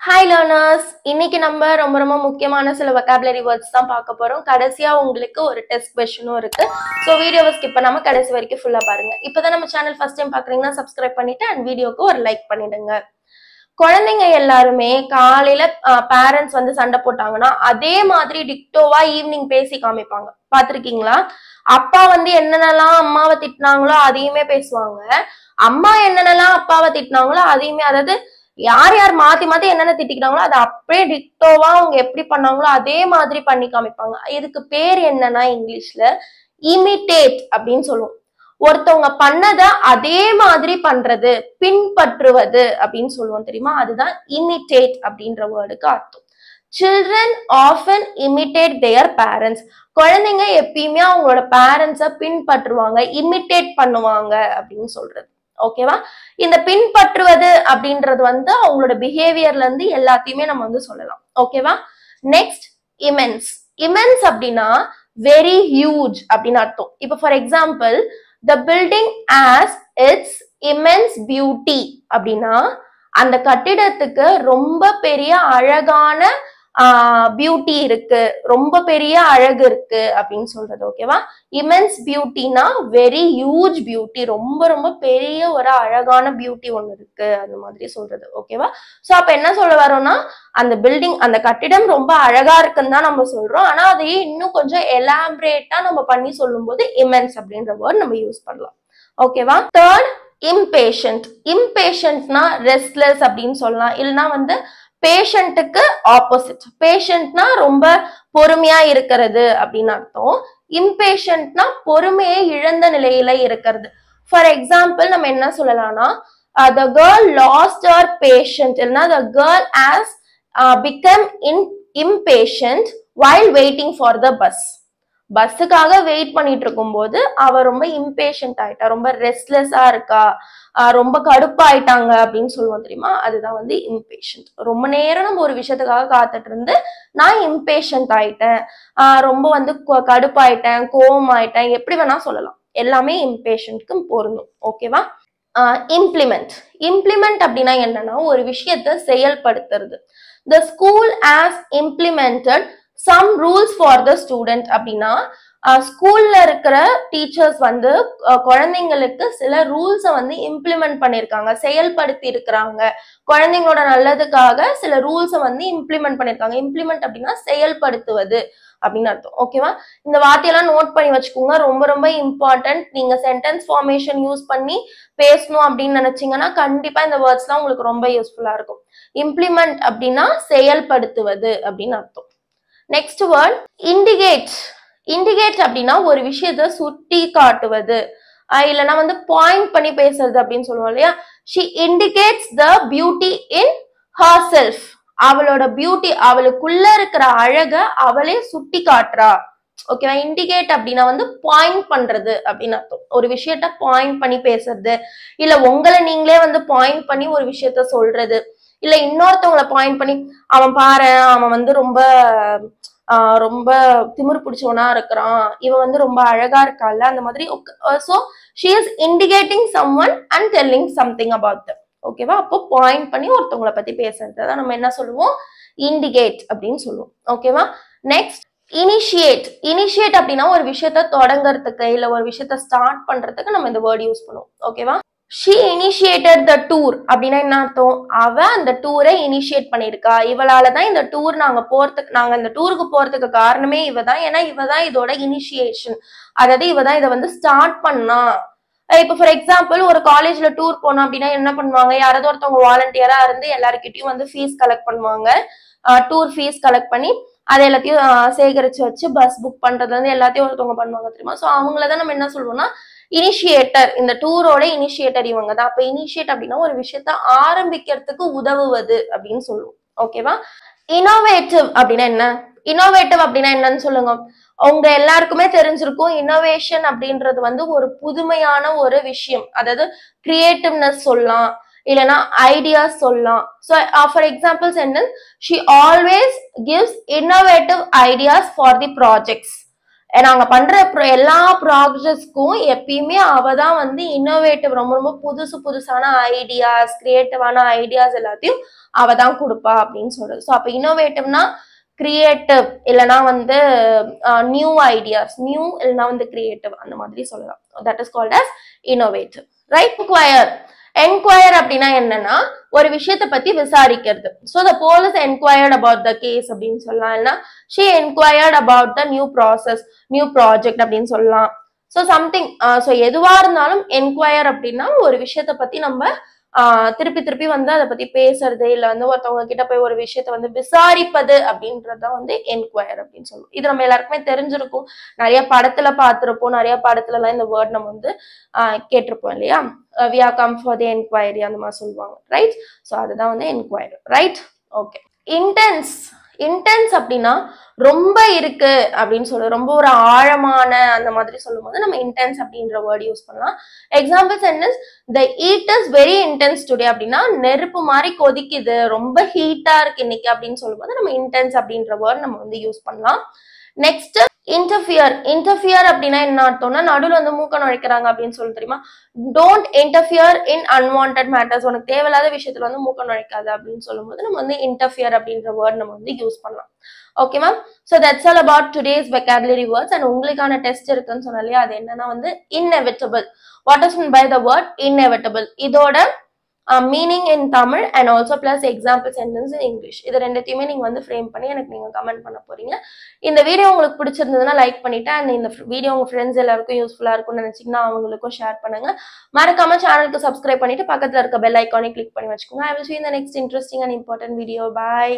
Hi learners, இன்னைக்கு நம்ம ரொம்ப முக்கியமான சில vocabulary words தான் பார்க்க போறோம். கடைசியா உங்களுக்கு ஒரு டெஸ்ட் क्वेश्चனும் இருக்கு. சோ வீடியோவை ஸ்கிப் பண்ணாம கடைசி வரைக்கும் ஃபுல்லா பாருங்க. இப்போதான் நம்ம சேனல் ஃபர்ஸ்ட் டைம் பார்க்கறீங்கன்னா subscribe பண்ணிட்டு and வீடியோக்கு ஒரு லைக் பண்ணிடுங்க. குழந்தைங்க எல்லாருமே காலையில பேரண்ட்ஸ் வந்து சண்டை போட்டாங்கன்னா அதே மாதிரி டிக்டோவா ஈவினிங் பேசி காமிப்பாங்க. பாத்திருக்கீங்களா? அப்பா வந்து என்னென்னலாம் அம்மாவை திட்டினாங்களோ அதையுமே பேசுவாங்க. அம்மா என்னென்னலாம் அப்பாவை திட்டினாங்களோ அதையுமே, அதாவது யார் யார் மாத்தி மாத்தி என்னென்ன திட்டிக்கிறாங்களோ அதை அப்படியே டிக்டோவா அவங்க எப்படி பண்ணாங்களோ அதே மாதிரி பண்ணி காமிப்பாங்க. இதுக்கு பேர் என்னன்னா இங்கிலீஷ்ல இமிட்டேட் அப்படின்னு சொல்லுவோம். ஒருத்தவங்க பண்ணத அதே மாதிரி பண்றது, பின்பற்றுவது அப்படின்னு சொல்லுவோம் தெரியுமா? அதுதான் இமிட்டேட் அப்படின்ற வேர்டுக்கு அர்த்தம். Children often imitate their parents. குழந்தைங்க எப்பயுமே அவங்களோட பேரண்ட்ஸை பின்பற்றுவாங்க, இமிட்டேட் பண்ணுவாங்க அப்படின்னு சொல்றது. ஓகேவா? இந்த பின்பற்றுவது அப்படின்றது வந்து அவங்களோட பிஹேவியர்ல இருந்து எல்லாத்தையுமே நம்ம வந்து சொல்லலாம். ஓகேவா? Next immense. இமென்ஸ் அப்படின்னா வெரி ஹியூஜ் அப்படின்னு அர்த்தம். இப்போ for example the building has its immense beauty அப்படின்னா அந்த கட்டிடத்துக்கு ரொம்ப பெரிய அழகான பியூட்டி இருக்கு, ரொம்ப பெரிய அழகு இருக்கு அப்படின்னு சொல்றது. ஓகேவா? இமென்ஸ் பியூட்டினா வெரி ஹியூஜ் பியூட்டி, ரொம்ப பெரிய ஒரு அழகான பியூட்டி ஒண்ணு இருக்கு அந்த மாதிரி சொல்றது. ஓகேவா? சோ அப்ப என்ன சொல்ல வரோம்னா அந்த பில்டிங், அந்த கட்டிடம் ரொம்ப அழகா இருக்குன்னு தான் நம்ம சொல்றோம். ஆனா அதையே இன்னும் கொஞ்சம் எலாபரேட்டா நம்ம பண்ணி சொல்லும் போது இமென்ஸ் அப்படின்ற வேர்ட் நம்ம யூஸ் பண்ணலாம். ஓகேவா? Third impatient. impatientனா ரெஸ்ட்லெஸ் அப்படின்னு சொல்லலாம். இல்லைன்னா வந்து பேஷண்ட்டுக்கு ஆப்போசிட். பேஷண்ட்னா ரொம்ப பொறுமையா இருக்கிறது அப்படின்னு அர்த்தம். இம்பேஷண்ட்னா பொறுமையை இழந்த நிலையில இருக்கிறது. ஃபார் எக்ஸாம்பிள் நம்ம என்ன சொல்லலாம்னா the girl lost her patience, இல்லைன்னா the girl has become impatient while waiting for the bus. பஸ்ஸுக்காக வெயிட் பண்ணிட்டு இருக்கும் போது அவ ரொம்ப இம்பேஷண்ட் ஆயிட்டா, ரொம்ப ரெஸ்ட்லெஸ்ஸா இருக்கா, ரொம்ப கடுப்பாயிட்டாங்க அப்படின்னு சொல்லுவோம் தெரியுமா? அதுதான் வந்து இம்பேஷண்ட். ரொம்ப நேரம் நம்ம ஒரு விஷயத்துக்காக காத்துட்டு இருந்து நான் இம்பேஷண்ட் ஆயிட்டேன், ரொம்ப வந்து கடுப்பாயிட்டேன், கோவம் ஆயிட்டேன், எப்படி வேணா சொல்லலாம். எல்லாமே இம்பேஷண்ட்க்கு பொருந்தும். ஓகேவா? இம்ப்ளிமெண்ட். இம்ப்ளிமெண்ட் அப்படின்னா என்னன்னா ஒரு விஷயத்தை செயல்படுத்துறது. The school has implemented some rules for the student அப்படின்னா ஸ்கூல்ல இருக்கிற டீச்சர்ஸ் வந்து குழந்தைங்களுக்கு சில ரூல்ஸை வந்து இம்ப்ளிமெண்ட் பண்ணியிருக்காங்க, செயல்படுத்தி இருக்கிறாங்க. குழந்தைங்களோட நல்லதுக்காக சில ரூல்ஸை வந்து இம்ப்ளிமெண்ட் பண்ணியிருக்காங்க. இம்ப்ளிமெண்ட் அப்படின்னா செயல்படுத்துவது அப்படின்னு அர்த்தம். ஓகேவா? இந்த வார்த்தையெல்லாம் நோட் பண்ணி வச்சுக்கோங்க, ரொம்ப இம்பார்ட்டன்ட். நீங்க சென்டென்ஸ் ஃபார்மேஷன் யூஸ் பண்ணி பேசணும் அப்படின்னு நினைச்சீங்கன்னா கண்டிப்பா இந்த வேர்ட்ஸ்லாம் உங்களுக்கு ரொம்ப யூஸ்ஃபுல்லா இருக்கும். இம்ப்ளிமெண்ட் அப்படின்னா செயல்படுத்துவது அப்படின்னு அர்த்தம். Next word indicate. இண்டிகேட் அப்படின்னா ஒரு விஷயத்த சுட்டி காட்டுவது, இல்லைன்னா வந்து பாயிண்ட் பண்ணி பேசுறது அப்படின்னு சொல்லுவோம் இல்லையா? she indicates the beauty in herself. அவளோட பியூட்டி, அவளுக்குள்ள இருக்கிற அழக அவளே சுட்டி காட்டுறா. ஓகேவா? இண்டிகேட் அப்படின்னா வந்து பாயிண்ட் பண்றது அப்படின்னு அர்த்தம். ஒரு விஷயத்த பாயிண்ட் பண்ணி பேசுறது, இல்ல உங்களை நீங்களே வந்து பாயிண்ட் பண்ணி ஒரு விஷயத்த சொல்றது, இல்ல இன்னொருத்தவங்களை பாயிண்ட் பண்ணி அவன் பாரு, அவன் வந்து ரொம்ப திமிரு பிடிச்சவனா இருக்கிறான், இவன் வந்து ரொம்ப அழகா இருக்கால, அந்த மாதிரி. so she is indicating someone and telling something about them. ஓகேவா? அப்போ பாயிண்ட் பண்ணி ஒருத்தவங்களை பத்தி பேசுறது தான் நம்ம என்ன சொல்லுவோம்? இண்டிகேட் அப்படின்னு சொல்லுவோம். ஓகேவா? Next initiate. இனிஷியேட் அப்படின்னா ஒரு விஷயத்த தொடங்கறதுக்கு இல்ல ஒரு விஷயத்த ஸ்டார்ட் பண்றதுக்கு நம்ம இந்த வேர்ட் யூஸ் பண்ணுவோம். ஓகேவா? she initiated the tour அப்படின்னா என்ன அர்த்தம்? அவ அந்த டூரை இனிஷியேட் பண்ணிருக்கா, இவளாலதான் இந்த டூர் நாங்க இந்த டூருக்கு போறதுக்கு காரணமே இவதான், ஏன்னா இவதான் இதோட இனிஷியேஷன், அதாவது இவதான் இதை வந்து ஸ்டார்ட் பண்ணா. இப்ப ஃபார் எக்ஸாம்பிள் ஒரு காலேஜ்ல டூர் போனோம் அப்படின்னா என்ன பண்ணுவாங்க? யாராவது ஒருத்தவங்க வாலண்டியரா இருந்து எல்லாருக்கிட்டையும் வந்து ஃபீஸ் கலெக்ட் பண்ணுவாங்க. டூர் ஃபீஸ் கலெக்ட் பண்ணி அதை எல்லாத்தையும் சேகரிச்சு வச்சு பஸ் புக் பண்றது வந்து எல்லாத்தையும் ஒருத்தவங்க பண்ணுவாங்க தெரியுமா? சோ அவங்களதான் நம்ம என்ன சொல்லுவோம்னா இனிஷியேட்டர். இந்த டூரோட இனிஷியேட்டர் இவங்க தான். அப்ப இனிஷியேட் அப்படின்னா ஒரு விஷயத்த ஆரம்பிக்கிறதுக்கு உதவுவது அப்படின்னு சொல்லுவோம். ஓகேவா? இனோவேட்டிவ் அப்படின்னா என்ன? இனோவேட்டிவ் அப்படின்னா என்னன்னு சொல்லுங்க. உங்க எல்லாருக்குமே தெரிஞ்சிருக்கும், இன்னோவேஷன் அப்படின்றது வந்து ஒரு புதுமையான ஒரு விஷயம், அதாவது கிரியேட்டிவ்னஸ் சொல்லலாம், இல்லைன்னா ஐடியாஸ் சொல்லலாம். So for example sentence she always gives innovative ideas for the projects. நாங்க பண்ற எல்லா ப்ராஜெக்ட்ஸ்க்கும் எப்பயுமே அவ தான் வந்து இன்னோவேட்டிவ், ரொம்ப ரொம்ப புதுசான ஐடியாஸ், கிரியேட்டிவான ஐடியாஸ் எல்லாத்தையும் அவ தான் கொடுப்பா அப்படின்னு சொல்றது. ஸோ அப்ப இன்னோவேட்டிவ்னா கிரியேட்டிவ், இல்லைன்னா வந்து நியூ ஐடியாஸ், நியூ இல்லைன்னா வந்து கிரியேட்டிவ், அந்த மாதிரி சொல்லலாம். That is called as innovative, right? Enquire அப்படின்னா என்னன்னா ஒரு விஷயத்தை பத்தி விசாரிக்கிறது. So the police enquired about the case அப்படின்னு சொல்லலாம், இல்லைன்னா she enquired about the new process, new project அப்படின்னு சொல்லலாம். ஸோ சம்திங், ஸோ எதுவா இருந்தாலும் என்கொயர் அப்படின்னா ஒரு விஷயத்த பத்தி நம்ம திருப்பி வந்து அதை பத்தி பேசுறது, இல்ல வந்து ஒருத்தவங்க கிட்ட போய் ஒரு விஷயத்த வந்து விசாரிப்பது அப்படின்றதான் வந்து என்கொயர் அப்படின்னு சொல்லுவோம். இது நம்ம எல்லாருக்குமே தெரிஞ்சிருக்கும், நிறைய படத்துல பார்த்திருப்போம், நிறைய படத்துல எல்லாம் இந்த வேர்ட் நம்ம வந்து கேட்டிருப்போம் இல்லையா? we have come for the enquiry அந்த மாதிரி சொல்லுவாங்க, ரைட்? ஸோ அதுதான் வந்து என்கொயரி, ரைட்? ஓகே. இன்டென்ஸ் அப்படின்னா ரொம்ப இருக்கு அப்படின்னு சொல்லுவோம், ரொம்ப ஒரு ஆழமான அந்த மாதிரி சொல்லும் போது நம்ம இன்டென்ஸ் அப்படின்ற வேர்ட் யூஸ் பண்ணலாம். Example sentence, the heat is very intense today அப்படின்னா நெருப்பு மாதிரி கொதிக்குது, ரொம்ப ஹீட்டா இருக்கு இன்னைக்கு அப்படின்னு சொல்லும்போது நம்ம இன்டென்ஸ் அப்படின்ற வேர்ட் நம்ம வந்து யூஸ் பண்ணலாம். நெக்ஸ்ட் இன்டர்ஃபியர் அப்படின்னா என்ன அர்த்தம்னா நடுவில் வந்து மூக்க நுழைக்கிறாங்க அப்படின்னு சொல்லி தெரியுமா? Don't interfere in unwanted matters, உனக்கு தேவையில்லாத விஷயத்துல வந்து மூக்க நுழைக்காது அப்படின்னு சொல்லும்போது நம்ம வந்து இன்டர்ஃபியர் அப்படின்ற வேர்ட் நம்ம வந்து யூஸ் பண்ணலாம். Okay ma'am? So that's all about today's vocabulary words. And உங்களுக்கான டெஸ்ட் இருக்குன்னு சொன்னா இல்லையா, அது என்னன்னா வந்து inevitable. What is mean by the word inevitable? இதோட meaning in Tamil and also plus example sentence in English, இது ரெண்டுத்தையுமே நீங்க வந்து ஃப்ரேம் பண்ணி எனக்கு நீங்க கமெண்ட் பண்ண போறீங்க. இந்த வீடியோ உங்களுக்கு பிடிச்சிருந்ததுன்னா லைக் பண்ணிட்டு, அண்ட் இந்த வீடியோ உங்க ஃப்ரெண்ட்ஸ் எல்லாருக்கும் யூஸ்ஃபுல்லா இருக்கும்னு நினைச்சீங்கன்னா அவங்களுக்கும் ஷேர் பண்ணுங்க. மறக்காம சேனலுக்கு சப்ஸ்கிரைப் பண்ணிட்டு பக்கத்துல இருக்க பெல் ஐக்கானை கிளிக் பண்ணி வச்சுக்கோங்க. I will see you in the next interesting and important video. Bye.